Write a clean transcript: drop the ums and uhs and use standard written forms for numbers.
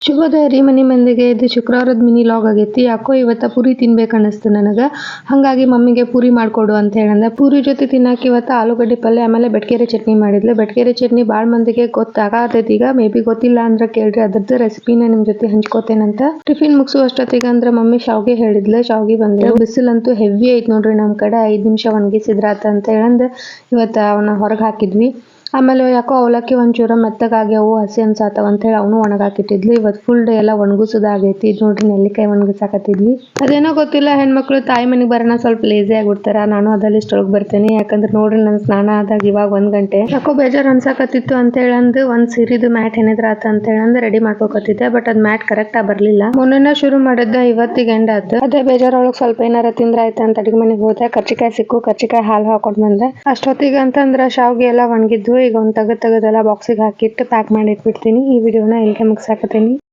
ಶುಭೋದಯ ರೀ ಮನಿ ಮಂದಿಗೆ. ಇದು ಶುಕ್ರವಾರದ ಮಿನಿ ಲಾಗ್ ಆಗೈತಿ. ಯಾಕೋ ಇವತ್ತ ಪೂರಿ ತಿನ್ಬೇಕು ಅನಿಸ್ತು ನನಗೆ. ಹಾಗಾಗಿ ಮಮ್ಮಿಗೆ ಪೂರಿ ಮಾಡ್ಕೊಡು ಅಂತ ಹೇಳಂದೆ. ಪೂರಿ ಜೊತೆ ತಿನ್ನಕ್ಕೆ ಇವತ್ತು ಆಲೂಗಡ್ಡೆ ಪಲ್ಯ ಆಮೇಲೆ ಬೆಟ್ಕೆರೆ ಚಟ್ನಿ ಮಾಡಿದ್ಲು. ಬೆಟ್ಕೆರೆ ಚಟ್ನಿ ಭಾಳ ಮಂದಿಗೆ ಗೊತ್ತಾಗತೈತಿ ಈಗ. ಮೇ ಬಿ ಗೊತ್ತಿಲ್ಲ ಅಂದ್ರೆ ಕೇಳ್ರಿ, ಅದ್ರದ್ದು ರೆಸಿಪಿನ ನಿಮ್ ಜೊತೆ ಹಂಚ್ಕೋತೇನಂತ. ಟಿಫಿನ್ ಮುಗಿಸೋ ಅಷ್ಟೊತ್ತಿಗೆ ಅಂದ್ರೆ ಮಮ್ಮಿ ಶಾವ್ಗೆ ಹೇಳಿದ್ಲು. ಶಾವ್ಗೆ ಬಂದ್ರು. ಬಿಸಿಲಂತೂ ಹೆವಿ ಐತ್ ನೋಡ್ರಿ ನಮ್ ಕಡೆ. 5 ನಿಮಿಷ ಒಣಗಿಸಿದ್ರಾತ ಅಂತ ಹೇಳಂದ್ ಇವತ್ತ ಅವನ್ನ ಹೊರಗೆ ಹಾಕಿದ್ವಿ. ಆಮೇಲೆ ಯಾಕೋ ಅವಲಕ್ಕಿ ಒಂಚೂರ ಮೆತ್ತಗಾಗ್ಯಾವು, ಹಸಿ ಅನ್ಸಾತವ ಅಂತ ಹೇಳಿ ಅವನು ಒಣಗಾಕಿಟ್ಟಿದ್ಲು. ಇವತ್ತು ಫುಲ್ ಡೇ ಎಲ್ಲ ಒಣಗಿಸೋದಾಗೈತಿ. ನೋಡ್ರಿ ನೆಲ್ಲಿಕಾಯಿ ಒಣಗಿಸಾಕತ್ತಿದ್ವಿ. ಅದೇನೋ ಗೊತ್ತಿಲ್ಲ, ಹೆಣ್ಮಕ್ಳು ತಾಯಿ ಮನೆಗೆ ಬರೋಣ ಸ್ವಲ್ಪ ಲೇಜಿ ಆಗ್ಬಿಡ್ತಾರ. ನಾನು ಅದ ಲಿಸ್ಟ್ ಒಳಗೆ ಬರ್ತೇನೆ. ಯಾಕಂದ್ರೆ ನೋಡ್ರಿ ನನ್ ಸ್ನಾನ ಆದಾಗ ಇವಾಗ 1 ಗಂಟೆ. ಯಾಕೋ ಬೇಜಾರ್ ಅನ್ಸಾಕತ್ತಿತ್ತು ಅಂತ ಹೇಳಂದು ಒಂದ್ ಸೀರಿದು ಮ್ಯಾಟ್ ಹೆಣಿದ್ರಾತ ಅಂತ ಹೇಳಂದ್ ರೆಡಿ ಮಾಡ್ಕೋಕತ್ತಿದ್ದೆ. ಬಟ್ ಅದ್ ಮ್ಯಾಟ್ ಕರೆಕ್ಟ್ ಆಗಿ ಬರ್ಲಿಲ್ಲ. ಮೊನ್ನೆ ಶುರು ಮಾಡಿದ್ದ ಇವತ್ತಿಗೆ ಎಂಡ್ ಆತು. ಅದೇ ಬೇಜಾರೊಳಗೆ ಸ್ವಲ್ಪ ಏನಾರ ತಿಂದ್ರ ಆಯ್ತಾ ಅಂತ ಅಡಿಗೆ ಮನೆಗೆ ಹೋದೆ. ಕರ್ಚಿಕಾಯಿ ಸಿಕ್ಕು, ಕರ್ಚಿಕಾಯಿ ಹಾಲು ಹಾಕೊಂಡ್ ಬಂದೆ. ಅಷ್ಟೊತ್ತಿಗೆ ಅಂತಂದ್ರ ಶಾವ್ಗೆ ಎಲ್ಲ ಒಣಗಿದ್ವು. ಈಗ ಒಂದ್ ತೆಗೆದೆಲ್ಲ ಬಾಕ್ಸಿಗೆ ಹಾಕಿಟ್ಟು ಪ್ಯಾಕ್ ಮಾಡಿ ಇಟ್ಬಿಡ್ತೀನಿ. ಈ ವಿಡಿಯೋನ ಇಲ್ಲಿಗೆ ಮುಗಿಸಾಕತ್ತೀನಿ.